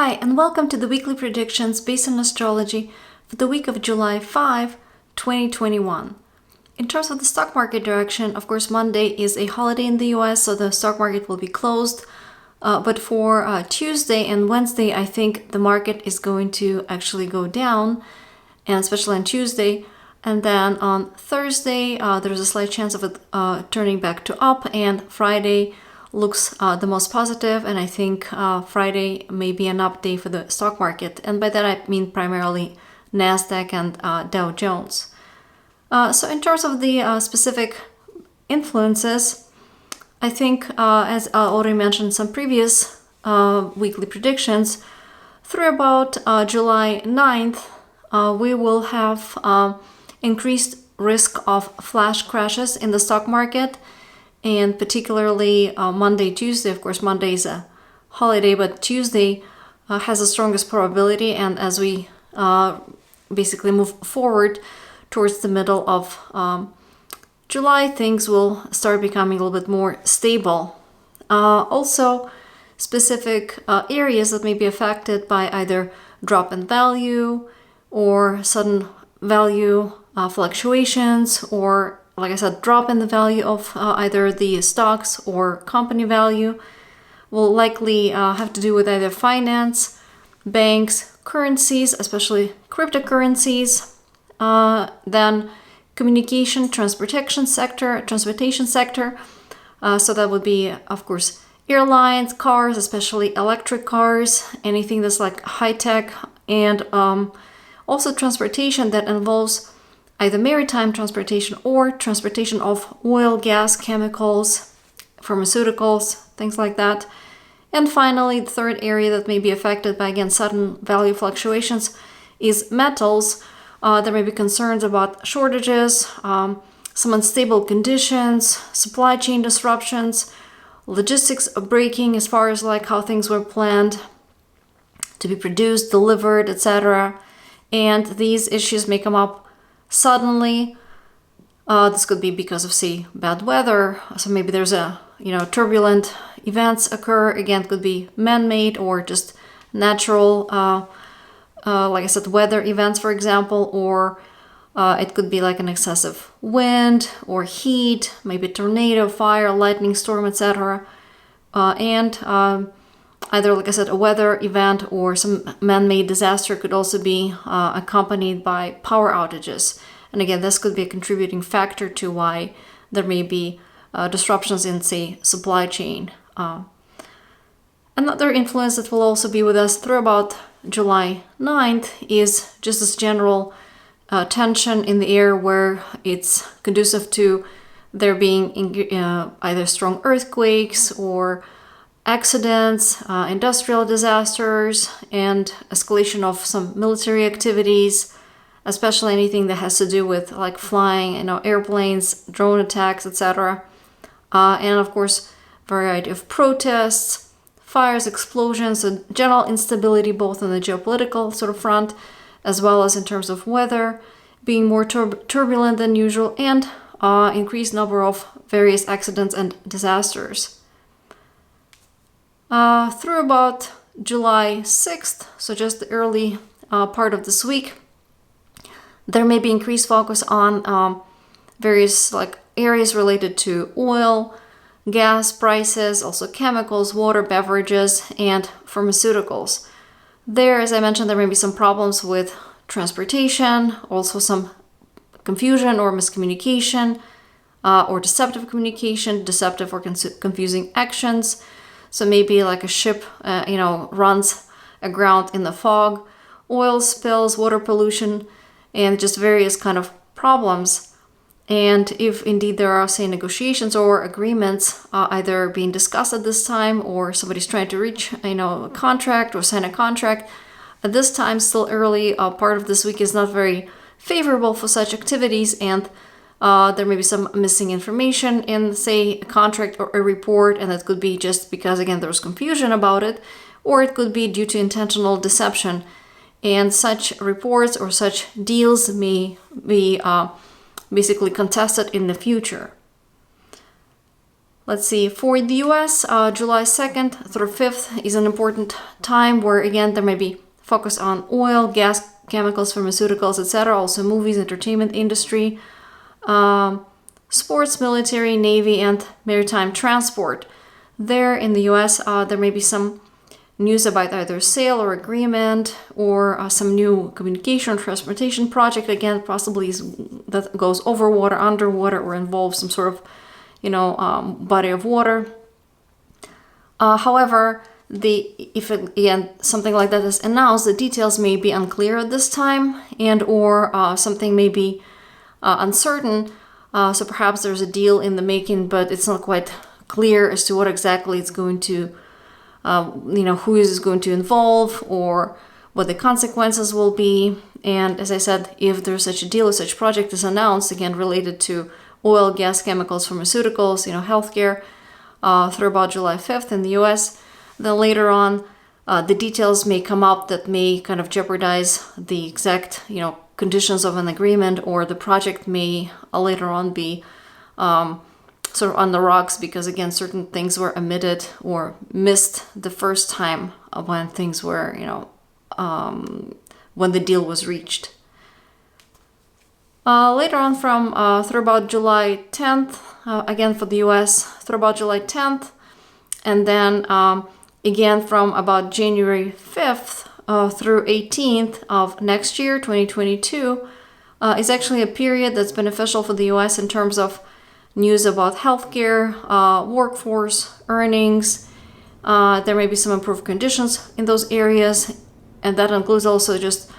Hi, and welcome to the weekly predictions based on astrology for the week of July 5, 2021. In terms of the stock market direction, of course, Monday is a holiday in the US, so the stock market will be closed. But for Tuesday and Wednesday, I think the market is going to actually go down, and especially on Tuesday. And then on Thursday, there's a slight chance of it turning back to up, and Friday looks the most positive, and I think Friday may be an up day for the stock market, and by that I mean primarily Nasdaq and Dow Jones. So in terms of the specific influences, I think as I already mentioned some previous weekly predictions, through about July 9th, we will have increased risk of flash crashes in the stock market, and particularly Monday, Tuesday. Of course, Monday is a holiday, but Tuesday has the strongest probability, and as we basically move forward towards the middle of July, things will start becoming a little bit more stable. Also, specific areas that may be affected by either drop in value or sudden value fluctuations, or like I said, drop in the value of either the stocks or company value, will likely have to do with either finance, banks, currencies, especially cryptocurrencies, then communication, transportation sector. So that would be, of course, airlines, cars, especially electric cars, anything that's like high tech, and also transportation that involves either maritime transportation or transportation of oil, gas, chemicals, pharmaceuticals, things like that. And finally, the third area that may be affected by, again, sudden value fluctuations is metals. There may be concerns about shortages, some unstable conditions, supply chain disruptions, logistics breaking as far as like how things were planned to be produced, delivered, etc. And these issues may come up suddenly. This could be because of, say, bad weather. So maybe there's turbulent events occur. Again, it could be man-made or just natural, like I said, weather events, for example, or it could be like an excessive wind or heat, maybe tornado, fire, lightning storm, etc. And either, like I said, a weather event or some man-made disaster could also be accompanied by power outages. And again, this could be a contributing factor to why there may be disruptions in, say, supply chain. Another influence that will also be with us through about July 9th is just this general tension in the air, where it's conducive to there being either strong earthquakes or accidents, industrial disasters, and escalation of some military activities, especially anything that has to do with like flying, airplanes, drone attacks, etc. And of course, variety of protests, fires, explosions, and general instability, both on the geopolitical sort of front, as well as in terms of weather, being more turbulent than usual, and increased number of various accidents and disasters. Through about July 6th, so just the early part of this week, there may be increased focus on various like areas related to oil, gas prices, also chemicals, water, beverages, and pharmaceuticals. There, as I mentioned, there may be some problems with transportation, also some confusion or miscommunication, or deceptive communication, deceptive or confusing actions. So maybe like a ship, runs aground in the fog, oil spills, water pollution, and just various kind of problems. And if indeed there are, say, negotiations or agreements either being discussed at this time, or somebody's trying to reach, a contract or sign a contract, at this time, still early, part of this week is not very favorable for such activities, and there may be some missing information in, say, a contract or a report, and that could be just because, again, there was confusion about it, or it could be due to intentional deception. And such reports or such deals may be basically contested in the future. Let's see, for the US, July 2nd through 5th is an important time where, again, there may be focus on oil, gas, chemicals, pharmaceuticals, etc. Also movies, entertainment industry, sports, military, navy, and maritime transport. There in the US, there may be some news about either sale or agreement or some new communication or transportation project, again, possibly that goes over water, underwater, or involves some sort of body of water. However, if again something like that is announced, the details may be unclear at this time, and or something may be uncertain. So perhaps there's a deal in the making, but it's not quite clear as to what exactly it's going to, who is going to involve or what the consequences will be. And as I said, if there's such a deal or such project is announced, again related to oil, gas, chemicals, pharmaceuticals, healthcare, through about July 5th in the US, then later on, the details may come up that may kind of jeopardize the exact, conditions of an agreement, or the project may later on be sort of on the rocks because, again, certain things were omitted or missed the first time when things were, when the deal was reached. Later on from through about July 10th, again for the US, through about July 10th, and then again from about January 5th through 18th of next year, 2022, is actually a period that's beneficial for the US in terms of news about healthcare, workforce, earnings. There may be some improved conditions in those areas, and that includes also just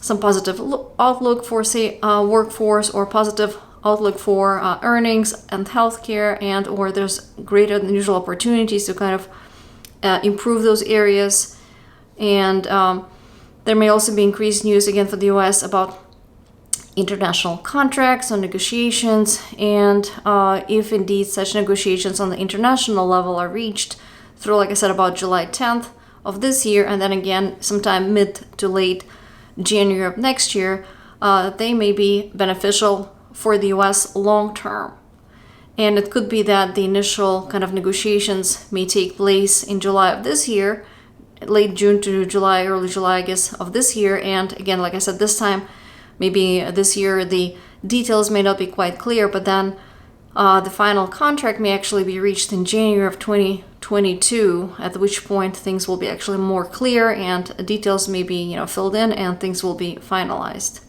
some positive outlook for, say, workforce, or positive outlook for earnings and healthcare, and or there's greater than usual opportunities to kind of improve those areas. And there may also be increased news again for the US about international contracts or negotiations, and if indeed such negotiations on the international level are reached through, like I said, about July 10th of this year, and then again sometime mid to late January of next year, they may be beneficial for the US long term. And it could be that the initial kind of negotiations may take place in July of this year, late June to July, early July, I guess, of this year. And again, like I said, this time, maybe this year, the details may not be quite clear, but then the final contract may actually be reached in January of 2022, at which point things will be actually more clear and details may be filled in and things will be finalized.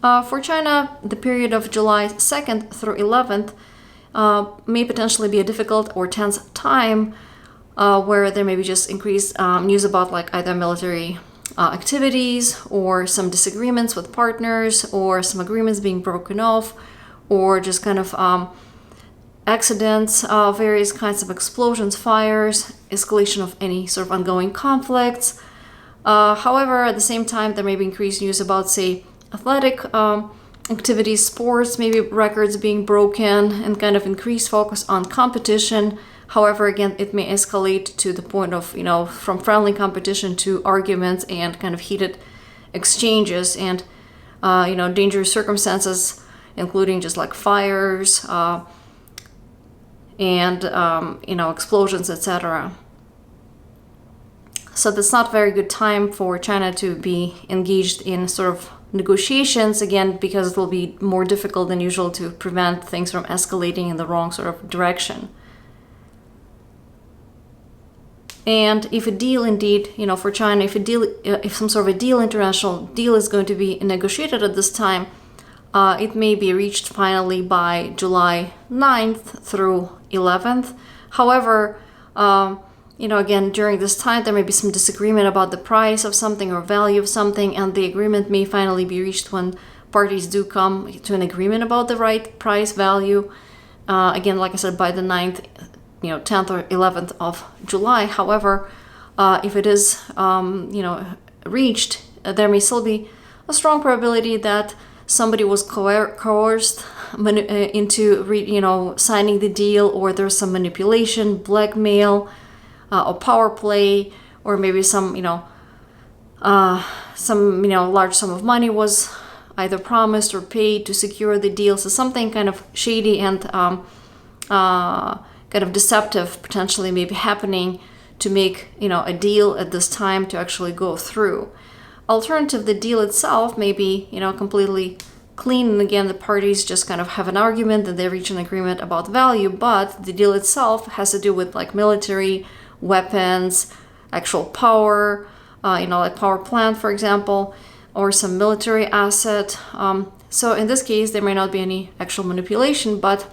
For China, the period of July 2nd through 11th may potentially be a difficult or tense time where there may be just increased news about like either military activities or some disagreements with partners or some agreements being broken off, or just kind of accidents, various kinds of explosions, fires, escalation of any sort of ongoing conflicts. However, at the same time, there may be increased news about, say, athletic activities, sports, maybe records being broken, and kind of increased focus on competition. However, again, it may escalate to the point of, from friendly competition to arguments and kind of heated exchanges and, dangerous circumstances, including just like fires and, explosions, etc. So that's not a very good time for China to be engaged in sort of negotiations, again, because it will be more difficult than usual to prevent things from escalating in the wrong sort of direction. And if a deal indeed, for China, if some sort of a deal, international deal is going to be negotiated at this time, it may be reached finally by July 9th through 11th. However, again, during this time, there may be some disagreement about the price of something or value of something, and the agreement may finally be reached when parties do come to an agreement about the right price value. Again, like I said, by the 9th, 10th or 11th of July. However, if it is, reached, there may still be a strong probability that somebody was coerced into, signing the deal, or there's some manipulation, blackmail, or power play, or maybe some large sum of money was either promised or paid to secure the deal. So something kind of shady and kind of deceptive potentially maybe happening to make, a deal at this time to actually go through. Alternative, the deal itself may be, completely clean, and again, the parties just kind of have an argument and they reach an agreement about value, but the deal itself has to do with like military, weapons, actual power, like power plant, for example, or some military asset. So in this case, there may not be any actual manipulation, but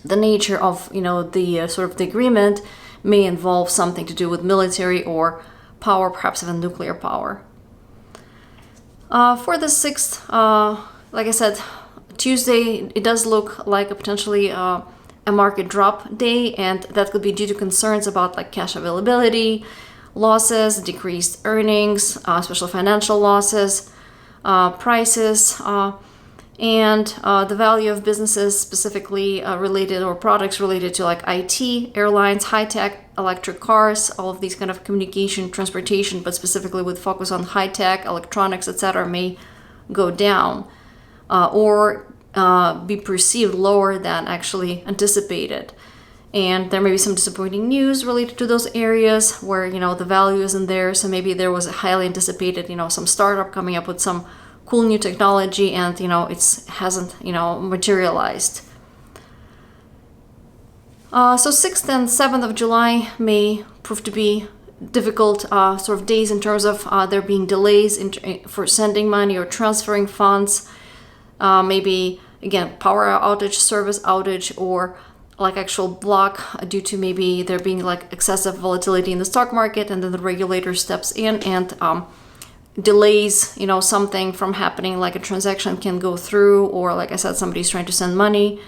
the nature of, the sort of the agreement may involve something to do with military or power, perhaps even nuclear power. For the 6th, like I said, Tuesday, it does look like a potentially a market drop day, and that could be due to concerns about like cash availability, losses, decreased earnings, especially financial losses, prices, and the value of businesses specifically related or products related to like IT, airlines, high-tech, electric cars, all of these kind of communication, transportation, but specifically with focus on high-tech, electronics, etc., may go down or be perceived lower than actually anticipated. And there may be some disappointing news related to those areas where, the value isn't there. So maybe there was a highly anticipated, some startup coming up with some cool new technology and, it hasn't, materialized. So 6th and 7th of July may prove to be difficult sort of days in terms of there being delays for sending money or transferring funds. Maybe, again, power outage, service outage, or like actual block due to maybe there being like excessive volatility in the stock market, and then the regulator steps in and delays, something from happening, like a transaction can go through, or like I said, somebody's trying to send money,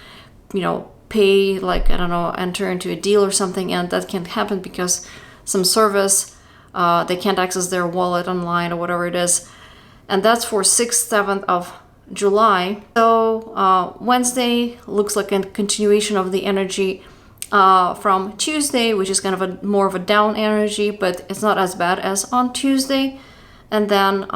pay, like, I don't know, enter into a deal or something, and that can't happen because some service, they can't access their wallet online or whatever it is. And that's for 6th, 7th of July. So Wednesday looks like a continuation of the energy from Tuesday, which is kind of more of a down energy, but it's not as bad as on Tuesday. And then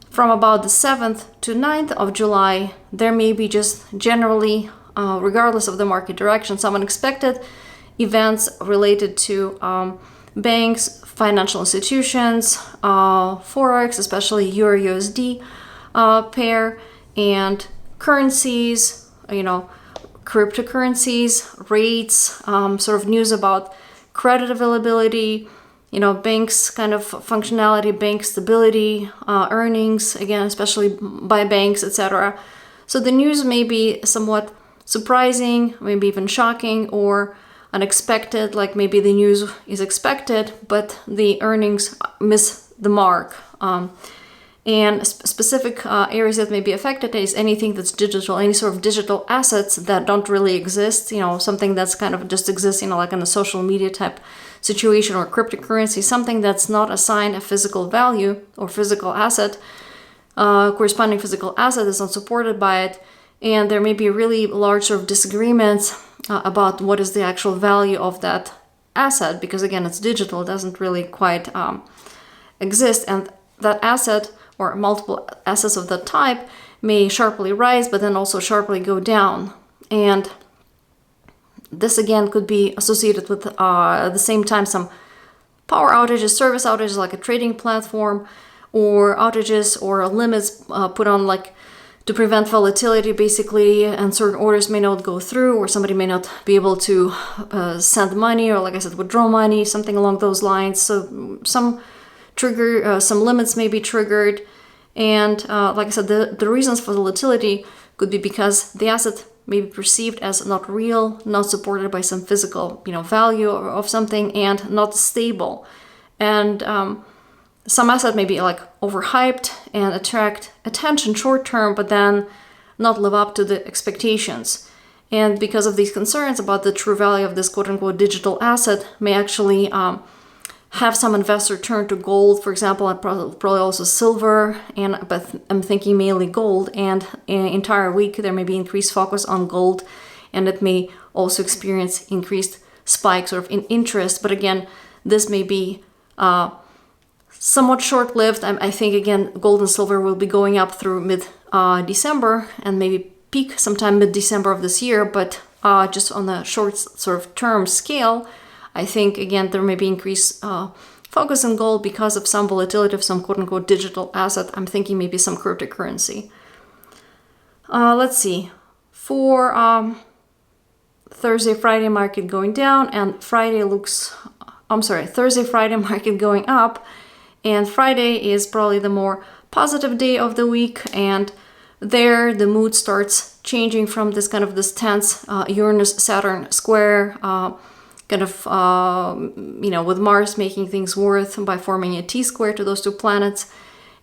from about the 7th to 9th of July, there may be just generally, regardless of the market direction, some unexpected events related to banks, financial institutions, Forex, especially Euro-USD pair, and currencies, cryptocurrencies, rates, sort of news about credit availability, banks kind of functionality, bank stability, earnings, again, especially by banks, etc. So the news may be somewhat surprising, maybe even shocking or unexpected, like maybe the news is expected, but the earnings miss the mark. And specific areas that may be affected is anything that's digital, any sort of digital assets that don't really exist, something that's kind of just exists, like in a social media type situation, or cryptocurrency, something that's not assigned a physical value or physical asset, corresponding physical asset is not supported by it. And there may be really large sort of disagreements about what is the actual value of that asset, because again, it's digital, it doesn't really quite exist. And that asset or multiple assets of that type may sharply rise, but then also sharply go down. And this again could be associated with at the same time some power outages, service outages like a trading platform, or outages or limits put on like to prevent volatility basically, and certain orders may not go through, or somebody may not be able to send money, or like I said, withdraw money, something along those lines. So some limits may be triggered. And like I said, the reasons for volatility could be because the asset may be perceived as not real, not supported by some physical, value of something, and not stable. And some asset may be like overhyped and attract attention short term, but then not live up to the expectations. And because of these concerns about the true value of this quote unquote digital asset, may actually have some investor turn to gold, for example, and probably also silver, but I'm thinking mainly gold. And in an entire week, there may be increased focus on gold, and it may also experience increased spikes sort of in interest. But again, this may be somewhat short-lived. I think, again, gold and silver will be going up through mid-December and maybe peak sometime mid-December of this year, but just on a short sort of term scale, I think, again, there may be increased focus on gold because of some volatility of some quote-unquote digital asset. I'm thinking maybe some cryptocurrency. Let's see. For Thursday, Friday market going down, and Thursday, Friday market going up, and Friday is probably the more positive day of the week, and there the mood starts changing from this kind of this tense Uranus-Saturn square, with Mars making things worse by forming a T-square to those two planets.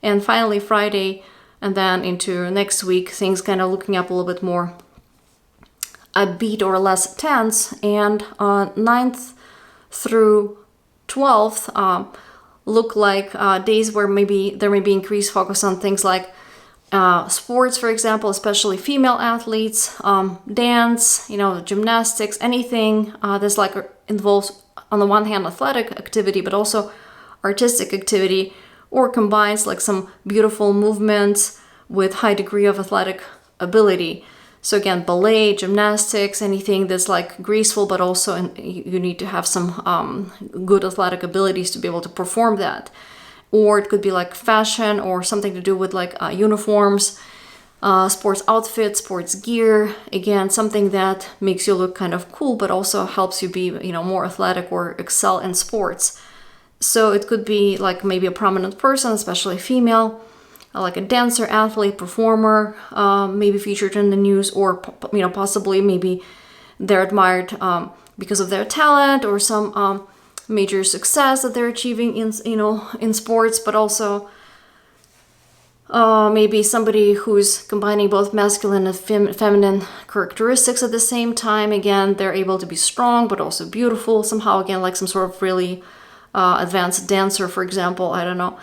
And finally Friday, and then into next week, things kind of looking up a little bit more upbeat or less tense. And 9th through 12th look like days where maybe there may be increased focus on things like sports, for example, especially female athletes, dance, gymnastics, anything that's like involves, on the one hand, athletic activity, but also artistic activity, or combines like some beautiful movements with high degree of athletic ability. So again, ballet, gymnastics, anything that's like graceful, but also you need to have some good athletic abilities to be able to perform that. Or it could be like fashion or something to do with like uniforms, sports outfits, sports gear. Again, something that makes you look kind of cool, but also helps you be, more athletic or excel in sports. So it could be like maybe a prominent person, especially female, like a dancer, athlete, performer, maybe featured in the news, or possibly maybe they're admired because of their talent or some major success that they're achieving in sports, but also maybe somebody who's combining both masculine and feminine characteristics at the same time. Again, they're able to be strong but also beautiful somehow, again, like some sort of really advanced dancer, for example, I don't know.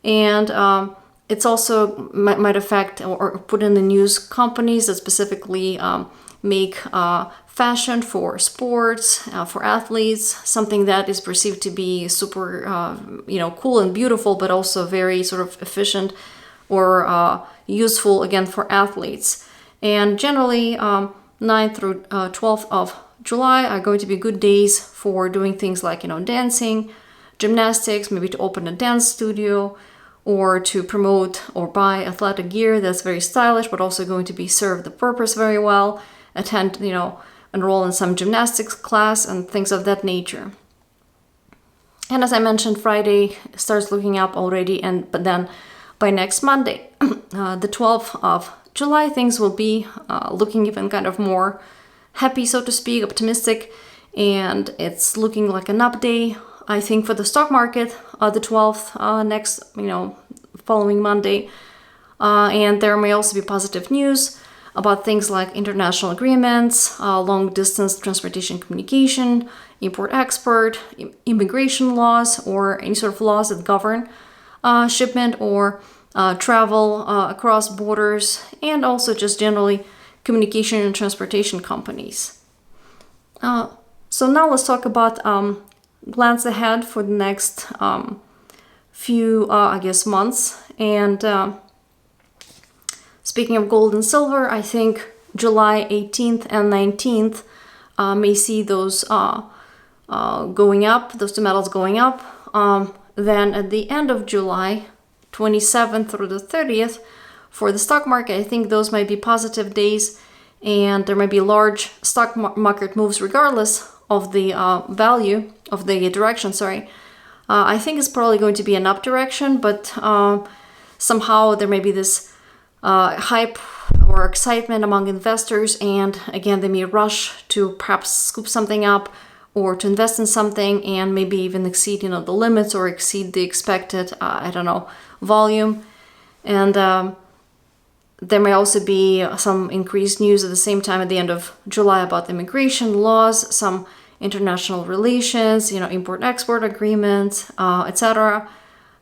And it's also might affect or put in the news companies that specifically make fashion for sports, for athletes, something that is perceived to be super, cool and beautiful, but also very sort of efficient or useful, again, for athletes. And generally, 9th through 12th of July are going to be good days for doing things like, dancing, gymnastics, maybe to open a dance studio, or to promote or buy athletic gear that's very stylish, but also going to be serve the purpose very well, attend, enroll in some gymnastics class and things of that nature. And as I mentioned, Friday starts looking up already, but then by next Monday, the 12th of July, things will be looking even kind of more happy, so to speak, optimistic, and it's looking like an up day, I think, for the stock market, the 12th, next, following Monday. And there may also be positive news about things like international agreements, long-distance transportation communication, import-export, immigration laws, or any sort of laws that govern shipment or travel across borders, and also just generally communication and transportation companies. So now let's talk about glance ahead for the next few, months. And speaking of gold and silver, I think July 18th and 19th may see those going up, those two metals going up. Then at the end of July, 27th through the 30th, for the stock market, I think those might be positive days, and there might be large stock market moves regardless of the value of the direction. I think it's probably going to be an up direction, but somehow there may be this hype or excitement among investors, and again, they may rush to perhaps scoop something up or to invest in something and maybe even exceed the limits or exceed the expected volume. And there may also be some increased news at the same time at the end of July about immigration laws, some international relations, import-export agreements, etc.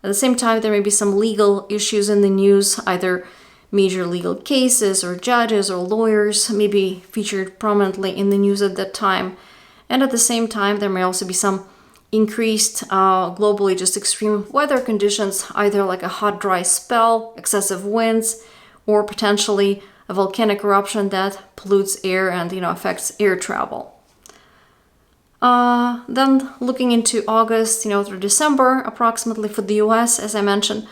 At the same time, there may be some legal issues in the news, either major legal cases or judges or lawyers may be featured prominently in the news at that time. And at the same time, there may also be some increased globally just extreme weather conditions, either like a hot, dry spell, excessive winds, or potentially a volcanic eruption that pollutes air and, affects air travel. Then looking into August, through December, approximately for the US, as I mentioned,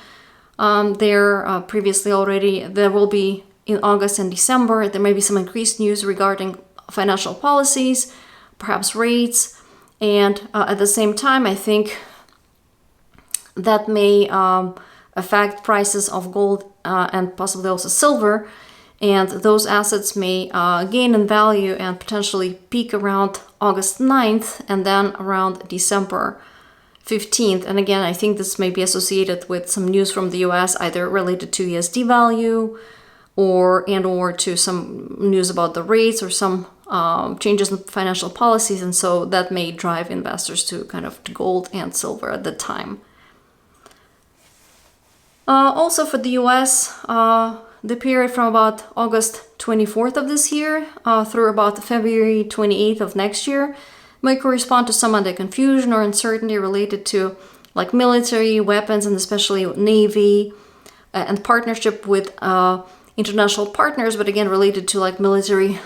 previously already, there will be in August and December, there may be some increased news regarding financial policies, perhaps rates, and at the same time, I think that may affect prices of gold and possibly also silver, and those assets may gain in value and potentially peak around August 9th and then around December 15th. And again, I think this may be associated with some news from the US, either related to USD value or to some news about the rates or some changes in financial policies. And so that may drive investors to gold and silver at the time. Also for the US, the period from about August 24th of this year through about February 28th of next year may correspond to some other confusion or uncertainty related to military weapons and especially Navy and partnership with international partners, but again related to military,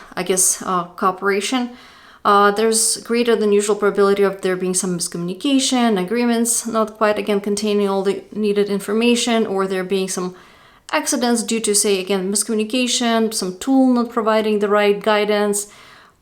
cooperation. There's greater than usual probability of there being some miscommunication, agreements not quite containing all the needed information, or there being some accidents due to, say, miscommunication, some tool not providing the right guidance,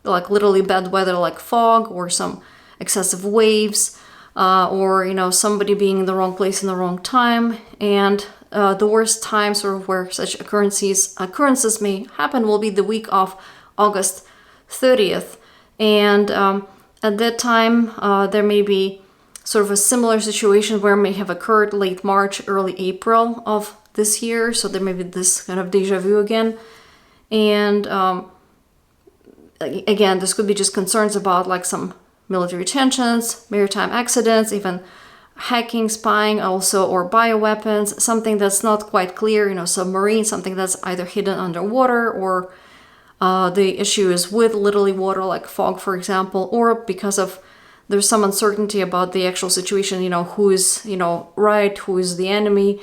literally bad weather like fog or some excessive waves, or somebody being in the wrong place in the wrong time. And the worst time where such occurrences may happen will be the week of August 30th. And at that time, there may be a similar situation where it may have occurred late March, early April of this year. So there may be this kind of deja vu again. And again, this could be just concerns about some military tensions, maritime accidents, even hacking, spying also, or bioweapons, something that's not quite clear, submarine, something that's either hidden underwater, or the issue is with literally water, like fog, for example, or because of there's some uncertainty about the actual situation, who is, right, who is the enemy,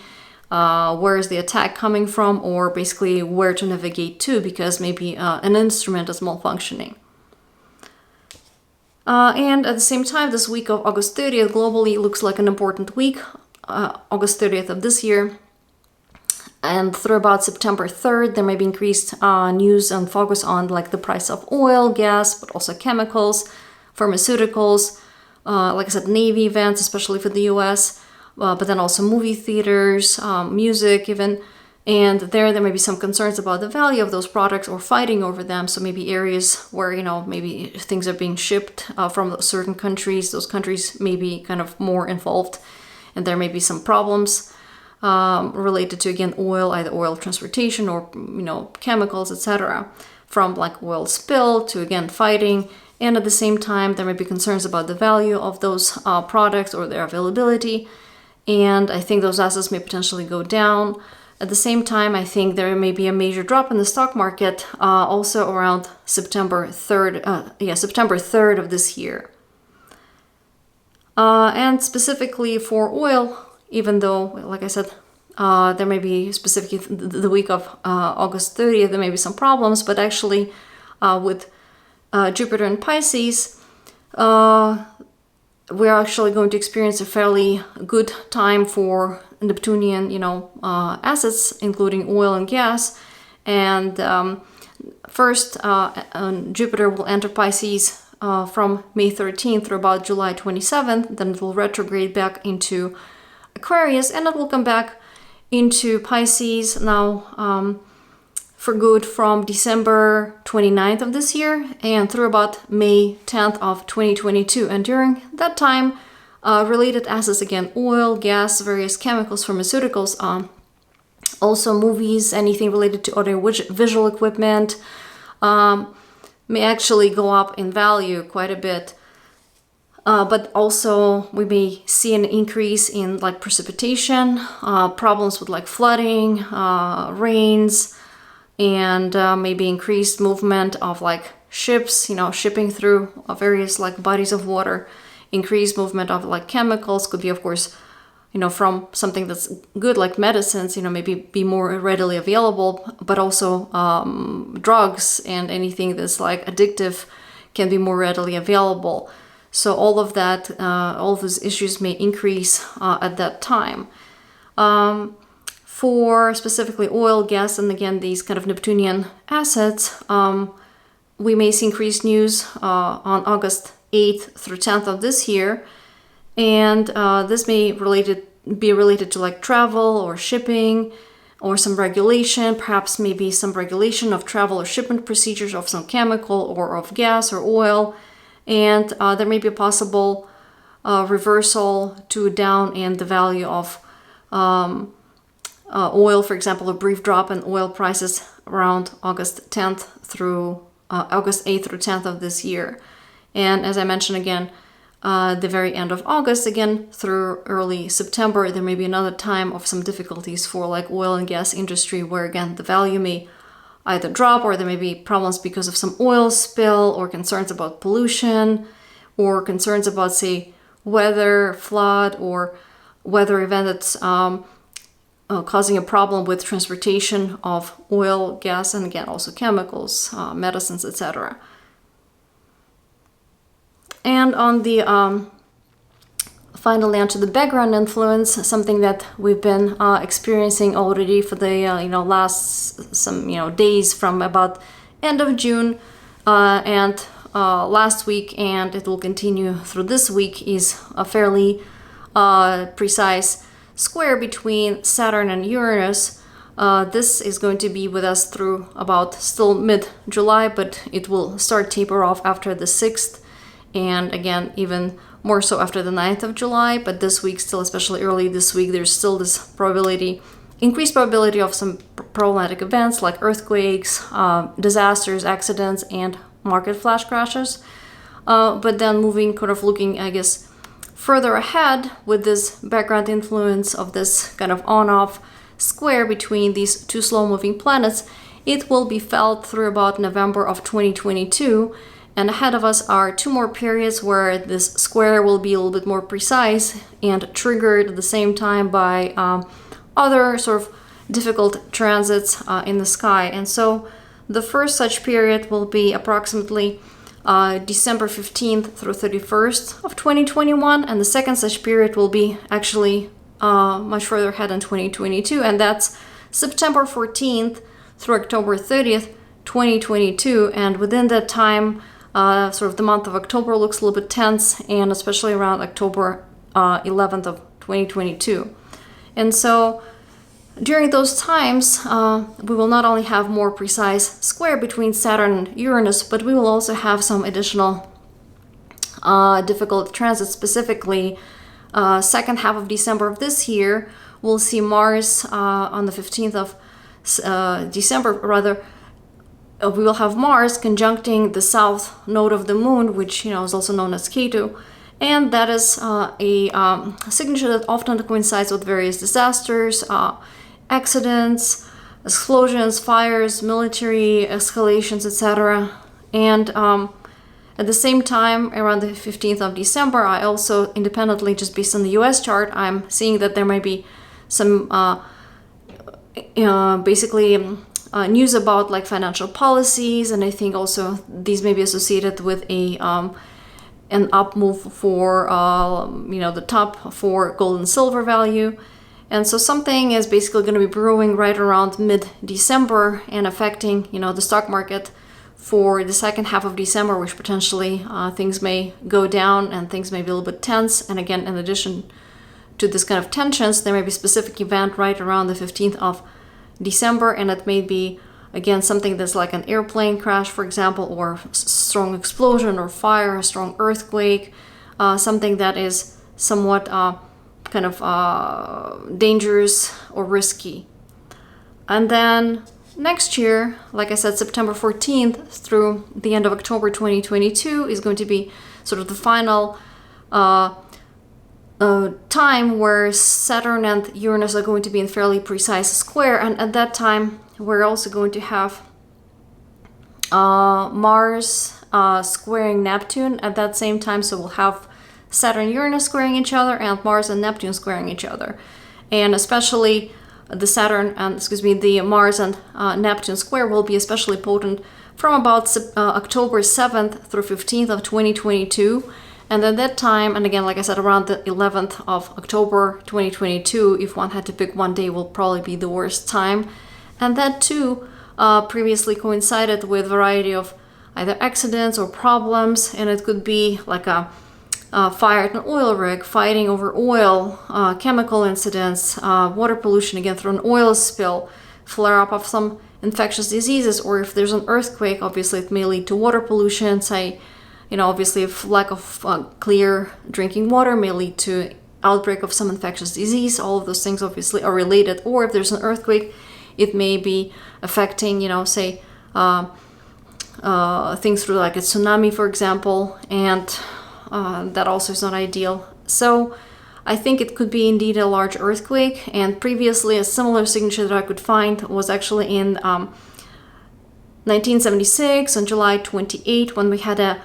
where is the attack coming from, or basically where to navigate to, because maybe an instrument is malfunctioning. And at the same time, this week of August 30th globally looks like an important week, August 30th of this year. And through about September 3rd, there may be increased news and focus on the price of oil, gas, but also chemicals, pharmaceuticals, like I said, Navy events, especially for the US, but then also movie theaters, music even. And there may be some concerns about the value of those products or fighting over them. So maybe areas where, maybe things are being shipped from certain countries, those countries may be more involved, and there may be some problems related to, again, oil, either oil transportation or, chemicals, etc., from oil spill to, again, fighting. And at the same time, there may be concerns about the value of those products or their availability. And I think those assets may potentially go down. At the same time, I think there may be a major drop in the stock market also around September 3rd of this year. And specifically for oil, even though, like I said, there may be specifically the week of August 30th, there may be some problems, but actually with Jupiter in Pisces, we're actually going to experience a fairly good time for Neptunian, assets, including oil and gas. And first, Jupiter will enter Pisces from May 13th through about July 27th. Then it will retrograde back into Aquarius, and it will come back into Pisces now for good from December 29th of this year and through about May 10th of 2022. And during that time, related assets, again, oil, gas, various chemicals, pharmaceuticals, also movies, anything related to audio-visual equipment, may actually go up in value quite a bit. But also we may see an increase in precipitation, problems with flooding, rains, and maybe increased movement of ships, shipping through various bodies of water, increased movement of chemicals, could be of course from something that's good like medicines, maybe be more readily available, but also drugs and anything that's like addictive can be more readily available. So all of that, all of those issues may increase at that time. For specifically oil, gas, and again, these kind of Neptunian assets, we may see increased news on August 8th through 10th of this year. And this may be related to like travel or shipping or some regulation, perhaps maybe some regulation of travel or shipment procedures of some chemical or of gas or oil. And there may be a possible reversal to down in the value of oil, for example, a brief drop in oil prices around August 10th through August 8th through 10th of this year. And as I mentioned again, the very end of August, again, through early September, there may be another time of some difficulties for like oil and gas industry where, again, the value may either drop or there may be problems because of some oil spill or concerns about pollution or concerns about, say, weather, flood, or weather event that's causing a problem with transportation of oil, gas, and again, also chemicals, medicines, etc. And on the finally onto the background influence, something that we've been experiencing already for the last days from about end of June and last week, and it will continue through this week, is a fairly precise square between Saturn and Uranus. This is going to be with us through about still mid-July, but it will start taper off after the 6th. And again, even more so after the 9th of July, but this week still, especially early this week, there's still this increased probability of some problematic events like earthquakes, disasters, accidents, and market flash crashes. But then looking, I guess, further ahead with this background influence of this kind of on-off square between these two slow-moving planets, it will be felt through about November of 2022. And ahead of us are two more periods where this square will be a little bit more precise and triggered at the same time by other sort of difficult transits in the sky. And so the first such period will be approximately December 15th through 31st of 2021. And the second such period will be actually much further ahead in 2022. And that's September 14th through October 30th, 2022. And within that time, sort of the month of October looks a little bit tense, and especially around October 11th of 2022. And so during those times, we will not only have more precise square between Saturn and Uranus, but we will also have some additional difficult transits. Specifically, second half of December of this year, we'll see Mars on the 15th of December, rather. We will have Mars conjuncting the south node of the moon, which is also known as Ketu, and that is a signature that often coincides with various disasters, accidents, explosions, fires, military escalations, etc. And at the same time, around the 15th of December, I also independently, just based on the US chart, I'm seeing that there might be some news about like financial policies, and I think also these may be associated with an up move for the top for gold and silver value. And so something is basically going to be brewing right around mid-December and affecting the stock market for the second half of December, which potentially things may go down and things may be a little bit tense. And again, in addition to this kind of tensions, there may be a specific event right around the 15th of December, and it may be again something that's like an airplane crash, for example, or strong explosion or fire, a strong earthquake, something that is somewhat dangerous or risky. And then next year, like I said, September 14th through the end of October 2022 is going to be sort of the final time where Saturn and Uranus are going to be in fairly precise square, and at that time we're also going to have Mars squaring Neptune at that same time, so we'll have Saturn Uranus squaring each other and Mars and Neptune squaring each other. And especially the Mars and Neptune square will be especially potent from about October 7th through 15th of 2022. And at that time, and again, like I said, around the 11th of October 2022, if one had to pick one day, will probably be the worst time. And that too previously coincided with a variety of either accidents or problems, and it could be like a fire at an oil rig, fighting over oil, chemical incidents, water pollution, again through an oil spill, flare-up of some infectious diseases, or if there's an earthquake, obviously it may lead to water pollution, obviously if lack of clear drinking water may lead to outbreak of some infectious disease. All of those things obviously are related. Or if there's an earthquake, it may be affecting, things through like a tsunami, for example, and that also is not ideal. So I think it could be indeed a large earthquake, and previously a similar signature that I could find was actually in 1976 on July 28 when we had a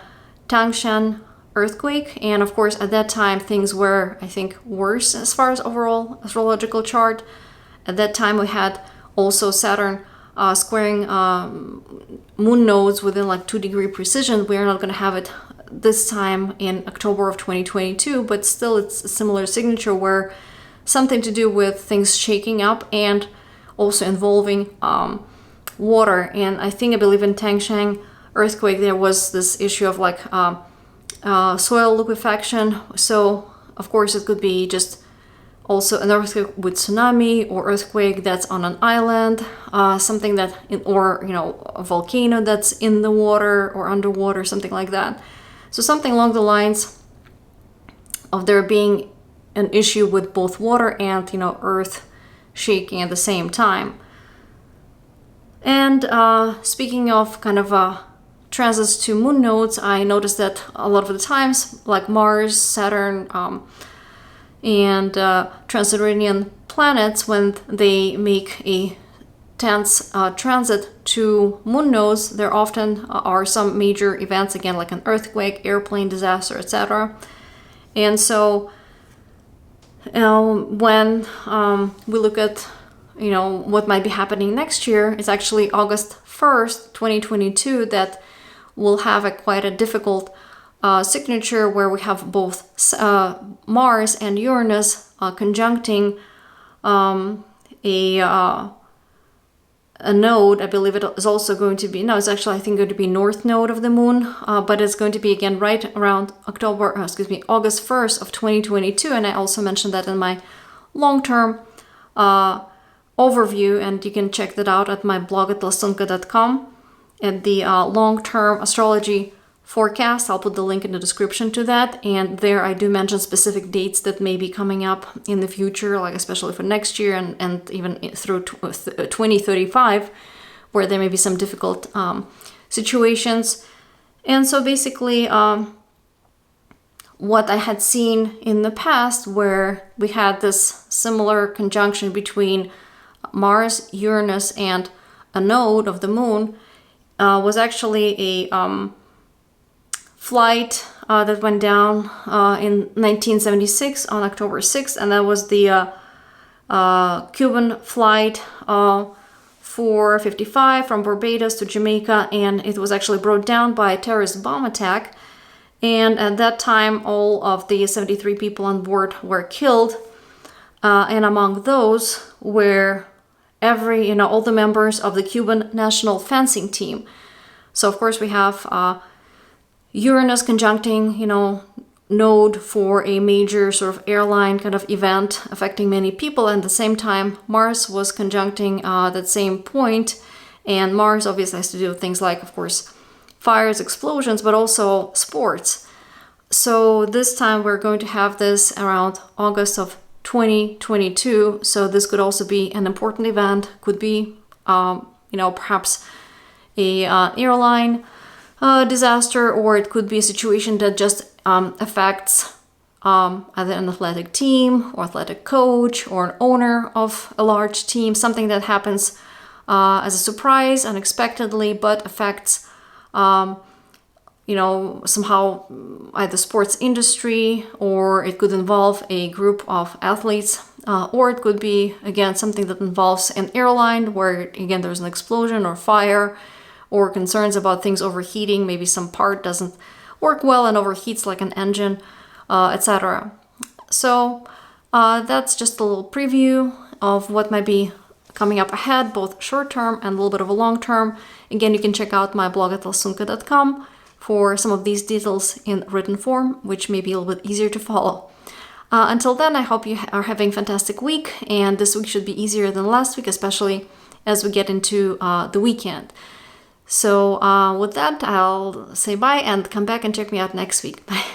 Tangshan earthquake, and of course at that time things were, I think, worse as far as overall astrological chart. At that time we had also Saturn squaring moon nodes within like 2-degree precision. We are not going to have it this time in October of 2022, but still it's a similar signature where something to do with things shaking up and also involving water. And I believe in Tangshan earthquake there was this issue of like soil liquefaction. So of course it could be just also an earthquake with tsunami, or earthquake that's on an island, something that a volcano that's in the water or underwater, something like that. So something along the lines of there being an issue with both water and earth shaking at the same time. And speaking of kind of transits to moon nodes, I noticed that a lot of the times, like Mars, Saturn, and transit-Uranian planets, when they make a tense transit to moon nodes, there often are some major events, again like an earthquake, airplane disaster, etc. And so when we look at what might be happening next year, it's actually August 1st, 2022, that will have quite a difficult signature where we have both Mars and Uranus conjuncting a node. I believe it is also going to be, it's actually I think going to be north node of the moon, but it's going to be again right around August 1st of 2022. And I also mentioned that in my long-term overview, and you can check that out at my blog at lastunka.com at the long-term astrology forecast. I'll put the link in the description to that, and there I do mention specific dates that may be coming up in the future, like especially for next year and even through 2035, where there may be some difficult situations. And so basically what I had seen in the past, where we had this similar conjunction between Mars, Uranus, and a node of the moon, was actually a flight that went down in 1976 on October 6th, and that was the Cuban flight 455 from Barbados to Jamaica, and it was actually brought down by a terrorist bomb attack. And at that time, all of the 73 people on board were killed, and among those were all the members of the Cuban national fencing team. So of course we have Uranus conjuncting, node for a major sort of airline kind of event affecting many people. And at the same time, Mars was conjuncting that same point. And Mars obviously has to do with things like, of course, fires, explosions, but also sports. So this time we're going to have this around August of 2022. So this could also be an important event, could be, perhaps a airline disaster, or it could be a situation that just affects either an athletic team or athletic coach or an owner of a large team, something that happens as a surprise, unexpectedly, but affects somehow either sports industry, or it could involve a group of athletes, or it could be, again, something that involves an airline where, again, there's an explosion or fire, or concerns about things overheating. Maybe some part doesn't work well and overheats like an engine, etc. So that's just a little preview of what might be coming up ahead, both short-term and a little bit of a long-term. Again, you can check out my blog at lsunka.com for some of these details in written form, which may be a little bit easier to follow. Until then, I hope you are having a fantastic week, and this week should be easier than last week, especially as we get into the weekend. So with that, I'll say bye and come back and check me out next week. Bye.